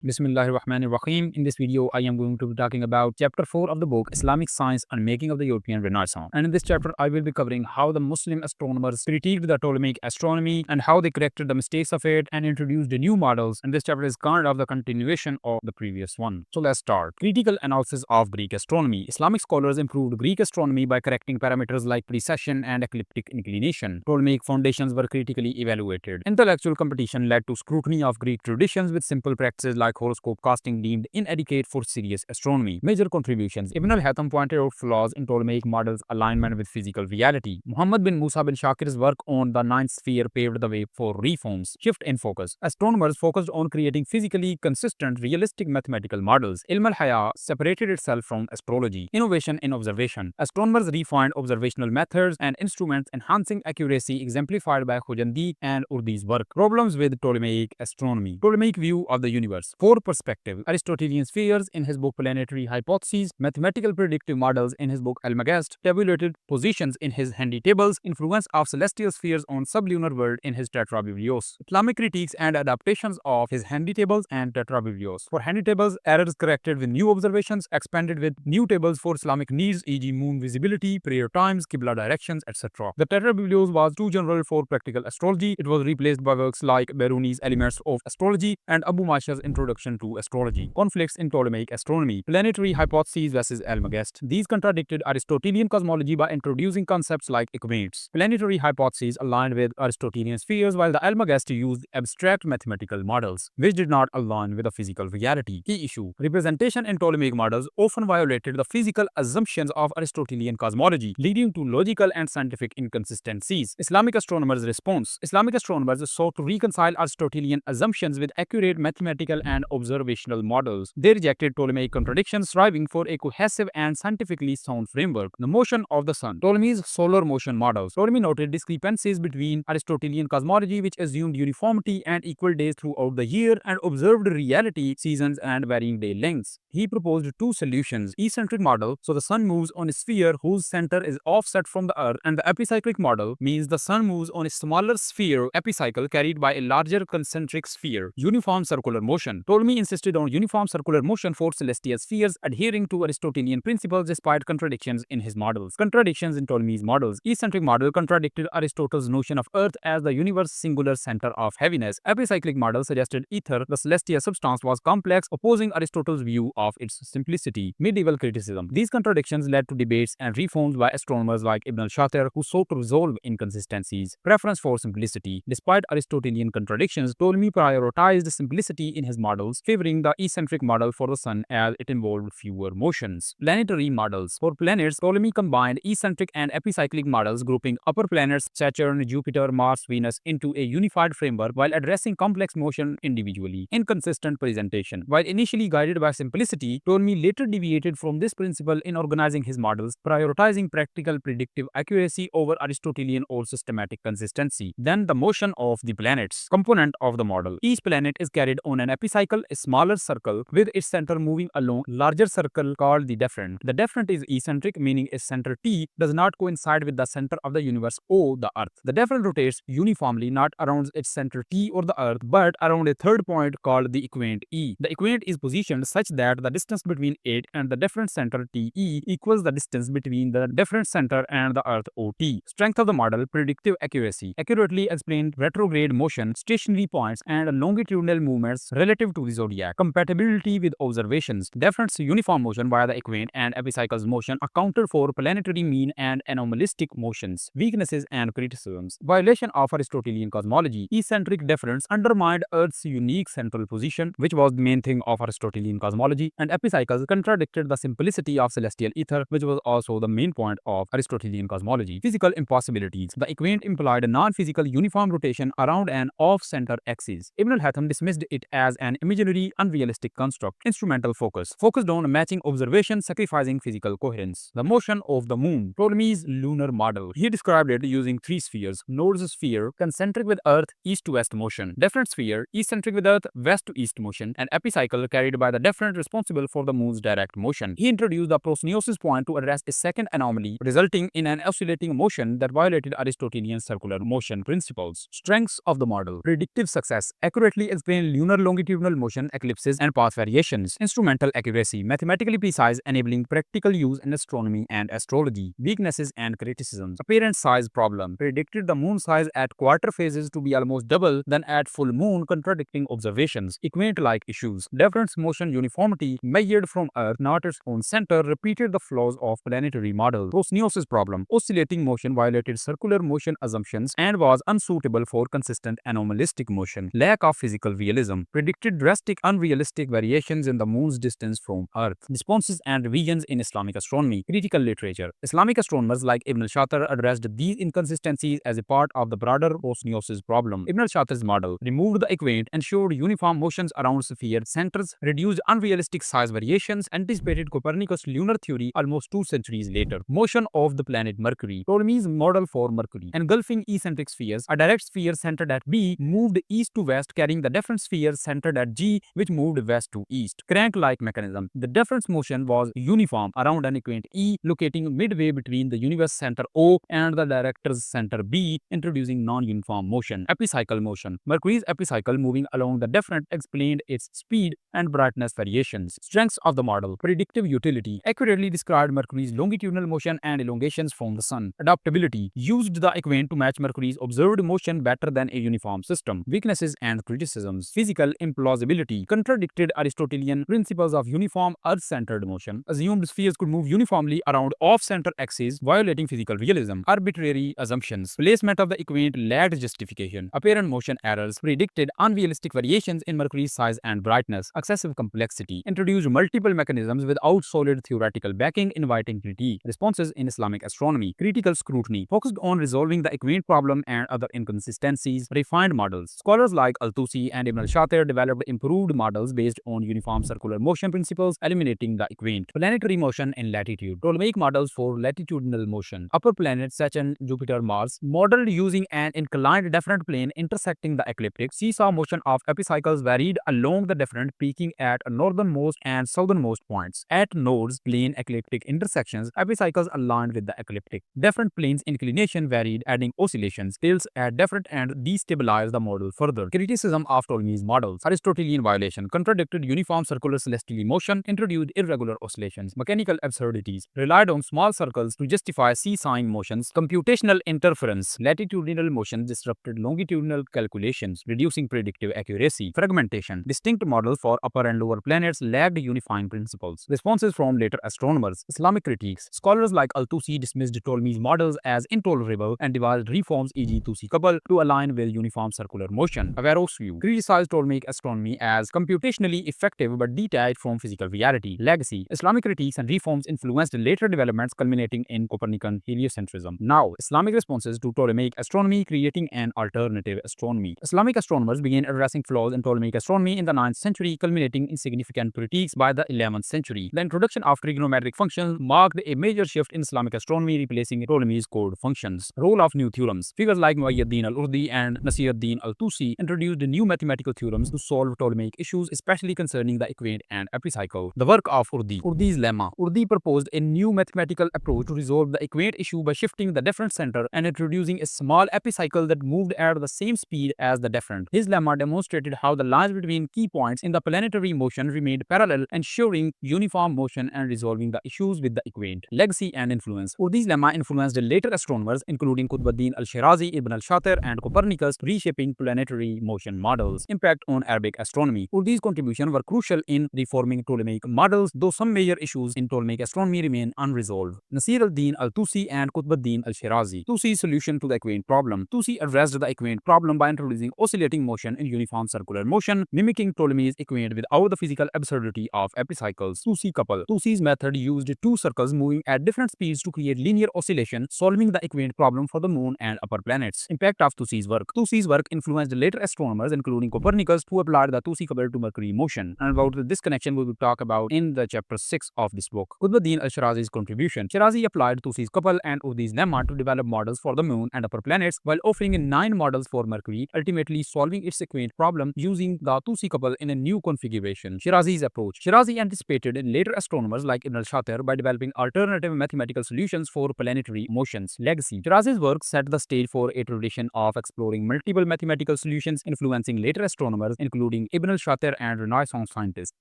Bismillahirrahmanirrahim. In this video, I am going to be talking about chapter 4 of the book Islamic Science and Making of the European Renaissance. And in this chapter, I will be covering how the Muslim astronomers critiqued the Ptolemaic astronomy and how they corrected the mistakes of it and introduced new models. And this chapter is kind of the continuation of the previous one. So let's start. Critical analysis of Greek astronomy. Islamic scholars improved Greek astronomy by correcting parameters like precession and ecliptic inclination. Ptolemaic foundations were critically evaluated. Intellectual competition led to scrutiny of Greek traditions with simple practices like horoscope casting deemed inadequate for serious astronomy. Major contributions. Ibn al-Haytham pointed out flaws in Ptolemaic models' alignment with physical reality. Muhammad bin Musa bin Shakir's work on the ninth sphere paved the way for reforms. Shift in focus. Astronomers focused on creating physically consistent, realistic mathematical models. Ilm al-Haya separated itself from astrology. Innovation in observation. Astronomers refined observational methods and instruments, enhancing accuracy, exemplified by Khojandi and Urdi's work. Problems with Ptolemaic astronomy. Ptolemaic view of the universe. For perspective, Aristotelian spheres in his book Planetary Hypotheses, mathematical predictive models in his book Almagest, tabulated positions in his handy tables, influence of celestial spheres on sublunar world in his Tetrabiblios, Islamic critiques and adaptations of his handy tables and Tetrabiblios. For handy tables, errors corrected with new observations, expanded with new tables for Islamic needs, e.g. moon visibility, prayer times, Qibla directions, etc. The Tetrabiblios was too general for practical astrology. It was replaced by works like Biruni's Elements of Astrology and Abu Masha's Introduction to Astrology. Conflicts in Ptolemaic astronomy. Planetary hypotheses versus Almagest. These contradicted Aristotelian cosmology by introducing concepts like equates. Planetary hypotheses aligned with Aristotelian spheres, while the Almagest used abstract mathematical models, which did not align with the physical reality. Key issue. Representation in Ptolemaic models often violated the physical assumptions of Aristotelian cosmology, leading to logical and scientific inconsistencies. Islamic astronomers' response. Islamic astronomers sought to reconcile Aristotelian assumptions with accurate mathematical and observational models. They rejected Ptolemaic contradictions, striving for a cohesive and scientifically sound framework. The motion of the sun. Ptolemy's solar motion models. Ptolemy noted discrepancies between Aristotelian cosmology, which assumed uniformity and equal days throughout the year, and observed reality, seasons, and varying day lengths. He proposed two solutions: eccentric model, so the sun moves on a sphere whose center is offset from the earth, and the epicyclic model means the sun moves on a smaller sphere epicycle carried by a larger concentric sphere. Uniform circular motion. Ptolemy insisted on uniform circular motion for celestial spheres, adhering to Aristotelian principles despite contradictions in his models. Contradictions in Ptolemy's models. Eccentric model contradicted Aristotle's notion of earth as the universe's singular center of heaviness. Epicyclic model suggested ether, the celestial substance, was complex, opposing Aristotle's view of its simplicity. Medieval criticism. These contradictions led to debates and reforms by astronomers like Ibn al-Shatir, who sought to resolve inconsistencies. Preference for simplicity. Despite Aristotelian contradictions, Ptolemy prioritized simplicity in his models, favoring the eccentric model for the sun as it involved fewer motions. Planetary models. For planets, Ptolemy combined eccentric and epicyclic models, grouping upper planets Saturn, Jupiter, Mars, Venus into a unified framework while addressing complex motion individually. Inconsistent presentation. While initially guided by simplicity, Ptolemy later deviated from this principle in organizing his models, prioritizing practical predictive accuracy over Aristotelian or systematic consistency. Then the motion of the planets. Component of the model. Each planet is carried on an epicycle, a smaller circle, with its center moving along a larger circle called the deferent. The deferent is eccentric, meaning its center T does not coincide with the center of the universe or the earth. The deferent rotates uniformly, not around its center T or the earth, but around a third point called the equant E. The equant is positioned such that the distance between it and the deferent center TE equals the distance between the deferent center and the earth OT. Strength of the model. Predictive accuracy. Accurately explained retrograde motion, stationary points, and longitudinal movements relative to the zodiac. Compatibility with observations. Deferent's uniform motion via the equant and epicycle's motion accounted for planetary mean and anomalistic motions. Weaknesses and criticisms. Violation of Aristotelian cosmology. Eccentric deference undermined Earth's unique central position, which was the main thing of Aristotelian cosmology, and epicycles contradicted the simplicity of celestial ether, which was also the main point of Aristotelian cosmology. Physical impossibilities. The equant implied a non-physical uniform rotation around an off-center axis. Ibn al-Haytham dismissed it as an imaginary, unrealistic construct. Instrumental focus. Focused on matching observation, sacrificing physical coherence. The motion of the moon. Ptolemy's lunar model. He described it using three spheres: Node's sphere, concentric with Earth, east to west motion; deferent sphere, eccentric with Earth, west to east motion; and epicycle carried by the deferent responsible for the moon's direct motion. He introduced the prosniosis point to address a second anomaly, resulting in an oscillating motion that violated Aristotelian circular motion principles. Strengths of the model. Predictive success. Accurately explained lunar longitudinal longitudinal motion, eclipses, and path variations. Instrumental accuracy, mathematically precise, enabling practical use in astronomy and astrology. Weaknesses and criticisms. Apparent size problem, predicted the moon size at quarter phases to be almost double than at full moon, contradicting observations. Equant-like issues. Difference motion uniformity, measured from Earth, not its own center, repeated the flaws of planetary models. Osmosis problem, oscillating motion violated circular motion assumptions and was unsuitable for consistent anomalistic motion. Lack of physical realism, predicted drastic unrealistic variations in the moon's distance from Earth. Responses and revisions in Islamic astronomy. Critical literature. Islamic astronomers like Ibn al-Shatir addressed these inconsistencies as a part of the broader osmosis problem. Ibn al-Shatir's model removed the equant, ensured uniform motions around sphere centers, reduced unrealistic size variations, anticipated Copernicus' lunar theory almost 2 centuries later. Motion of the planet Mercury. Ptolemy's model for Mercury. Engulfing eccentric spheres, a direct sphere centered at B moved east to west, carrying the different spheres centered at G, which moved west to east. Crank-like mechanism. The difference motion was uniform around an equant E, locating midway between the universe center O and the director's center B, introducing non-uniform motion. Epicycle motion. Mercury's epicycle moving along the different explained its speed and brightness variations. Strengths of the model. Predictive utility. Accurately described Mercury's longitudinal motion and elongations from the Sun. Adaptability. Used the equant to match Mercury's observed motion better than a uniform system. Weaknesses and criticisms. Physical implausibility. Contradicted Aristotelian principles of uniform Earth-centered motion. Assumed spheres could move uniformly around off-center axes, violating physical realism. Arbitrary assumptions. Placement of the equant lacked justification. Apparent motion errors. Predicted unrealistic variations in Mercury's size and brightness. Excessive complexity. Introduced multiple mechanisms without solid theoretical backing, inviting critique. Responses in Islamic astronomy. Critical scrutiny. Focused on resolving the equant problem and other inconsistencies. Refined models. Scholars like Al-Tusi and Ibn al-Shatir developed improved models based on uniform circular motion principles, eliminating the equant. Planetary motion in latitude. Ptolemaic models for latitudinal motion. Upper planets Saturn, Jupiter, Mars, modeled using an inclined deferent plane intersecting the ecliptic. Seesaw motion of epicycles varied along the deferent, peaking at northernmost and southernmost points. At nodes, plane ecliptic intersections, epicycles aligned with the ecliptic. Deferent planes inclination varied, adding oscillations. Tilts at deferent and destabilized the model further. Criticism of Ptolemy's models. Aristotelian violation. Contradicted uniform circular celestial motion, introduced irregular oscillations. Mechanical absurdities. Relied on small circles to justify seesawing motions. Computational interference. Latitudinal motion disrupted longitudinal calculations, reducing predictive accuracy. Fragmentation. Distinct models for upper and lower planets lacked unifying principles. Responses from later astronomers. Islamic critiques. Scholars like Al-Tusi dismissed Ptolemy's models as intolerable and devised reforms, e.g. Tusi couple, to align with uniform circular motion. Averroes' view. Criticized Ptolemaic astronomy as computationally effective but detached from physical reality. Legacy. Islamic critiques and reforms influenced later developments, culminating in Copernican heliocentrism. Now, Islamic responses to Ptolemaic astronomy, creating an alternative astronomy. Islamic astronomers began addressing flaws in Ptolemaic astronomy in the 9th century, culminating in significant critiques by the 11th century. The introduction of trigonometric functions marked a major shift in Islamic astronomy, replacing Ptolemy's chord functions. Role of new theorems. Figures like Mu'ayyad-Din al-Urdi and Nasir-ad-Din al-Tusi introduced new mathematical theorems to solve Ptolemaic issues, especially concerning the equant and epicycle. The work of Urdi. Urdi's lemma. Urdi proposed a new mathematical approach to resolve the equant issue by shifting the deferent center and introducing a small epicycle that moved at the same speed as the deferent. His lemma demonstrated how the lines between key points in the planetary motion remained parallel, ensuring uniform motion and resolving the issues with the equant. Legacy and influence. Urdi's lemma influenced later astronomers, including Qutb-ad-Din al-Shirazi, Ibn al-Shatir, and Copernicus, reshaping planetary motion models. Impact on Arabic astronomy. Urdi's contributions were crucial in reforming Ptolemaic models, though some major issues in Ptolemaic astronomy remain unresolved. Nasir al-Din al-Tusi and Qutb-ad-Din al-Shirazi. Tusi's solution to the equant problem. Tusi addressed the equant problem by introducing oscillating motion in uniform circular motion, mimicking Ptolemy's equant without the physical absurdity of epicycles. Tusi couple. Tusi's method used two circles moving at different speeds to create linear oscillation, solving the equant problem for the moon and upper planets. Impact of Tusi's work. Tusi's work influenced later astronomers, including Copernicus, who applied the Tusi couple to Mercury motion. And about this connection we will talk about in the chapter 6 of this book. Qutb-ad-Din al-Shirazi's contribution. Shirazi applied Tusi's couple and Urdi's lemma to develop models for the moon and upper planets, while offering 9 models for Mercury, ultimately solving its equant problem using the Tusi couple in a new configuration. Shirazi's approach. Shirazi anticipated later astronomers like Ibn al-Shatir by developing alternative mathematical solutions for planetary motions. Legacy. Shirazi's work set the stage for a tradition of exploring multiple mathematical solutions, influencing later astronomers, including including Ibn al-Shatir and Renaissance scientist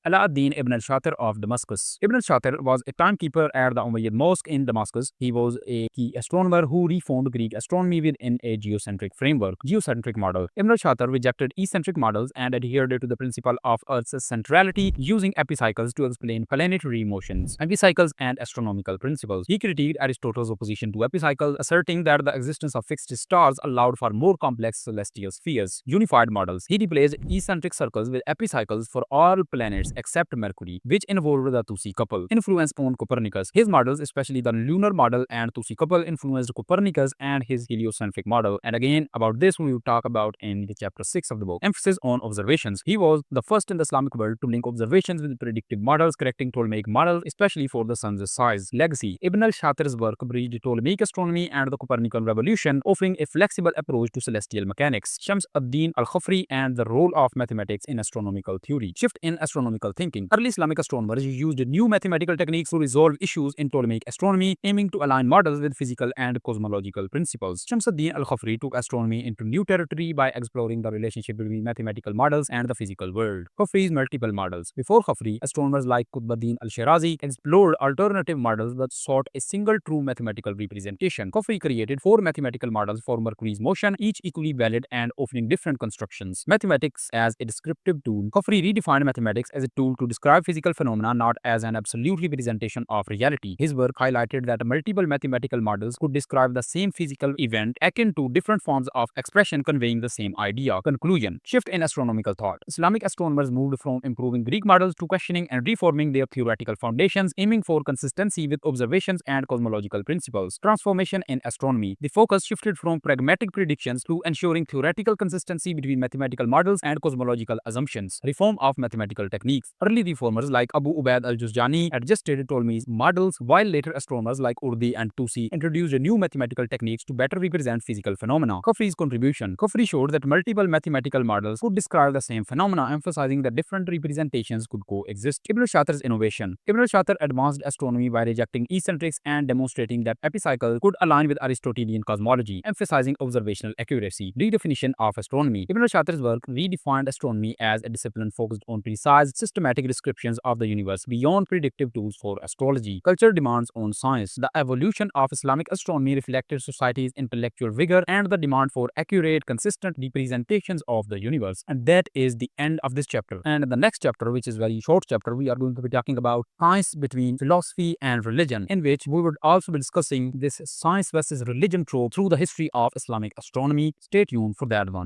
Ala-ad-Din ibn al-Shatir of Damascus. Ibn al-Shatir was a timekeeper at the Umayyad Mosque in Damascus. He was a key astronomer who reformed Greek astronomy within a geocentric framework, geocentric model. Ibn al-Shatir rejected eccentric models and adhered to the principle of Earth's centrality, using epicycles to explain planetary motions, epicycles and astronomical principles. He critiqued Aristotle's opposition to epicycles, asserting that the existence of fixed stars allowed for more complex celestial spheres, unified models. He replaced eccentric circles with epicycles for all planets except Mercury, which involved the Tusi couple. Influence on Copernicus. His models, especially the lunar model and Tusi couple, influenced Copernicus and his heliocentric model. And again, about this we will talk about in the chapter 6 of the book. Emphasis on observations. He was the first in the Islamic world to link observations with predictive models, correcting Ptolemaic models, especially for the sun's size. Legacy. Ibn al-Shatir's work bridged Ptolemaic astronomy and the Copernican revolution, offering a flexible approach to celestial mechanics. Shams ad-Din al-Khafri and the role of mathematics in astronomical theory. Shift in astronomical thinking. Early Islamic astronomers used new mathematical techniques to resolve issues in Ptolemaic astronomy, aiming to align models with physical and cosmological principles. Shams ad-Din al-Khafri took astronomy into new territory by exploring the relationship between mathematical models and the physical world. Khafri's multiple models. Before Khafri, astronomers like Qutb al-Shirazi explored alternative models that sought a single true mathematical representation. Khafri created 4 mathematical models for Mercury's motion, each equally valid and offering different constructions. Mathematics as a descriptive tool. Khafri redefined mathematics as a tool to describe physical phenomena, not as an absolute representation of reality. His work highlighted that multiple mathematical models could describe the same physical event akin to different forms of expression conveying the same idea. Conclusion. Shift in astronomical thought. Islamic astronomers moved from improving Greek models to questioning and reforming their theoretical foundations, aiming for consistency with observations and cosmological principles. Transformation in astronomy. The focus shifted from pragmatic predictions to ensuring theoretical consistency between mathematical models and cosmological assumptions. Reform of mathematical techniques. Early reformers like Abu Ubaid al-Juzjani adjusted Ptolemy's models, while later astronomers like Urdi and Tusi introduced new mathematical techniques to better represent physical phenomena. Khafri's contribution. Khafri showed that multiple mathematical models could describe the same phenomena, emphasizing that different representations could coexist. Ibn al-Shatir's innovation. Ibn al-Shatir advanced astronomy by rejecting eccentrics and demonstrating that epicycles could align with Aristotelian cosmology, emphasizing observational accuracy. Redefinition of astronomy. Ibn al-Shatir's work redefined astronomy as a discipline focused on precise, systematic descriptions of the universe beyond predictive tools for astrology. Cultural demands on science. The evolution of Islamic astronomy reflected society's intellectual vigor and the demand for accurate, consistent representations of the universe. And that is the end of this chapter. And in the next chapter, which is a very short chapter, we are going to be talking about science between philosophy and religion, in which we would also be discussing this science versus religion trope through the history of Islamic astronomy. Stay tuned for that one.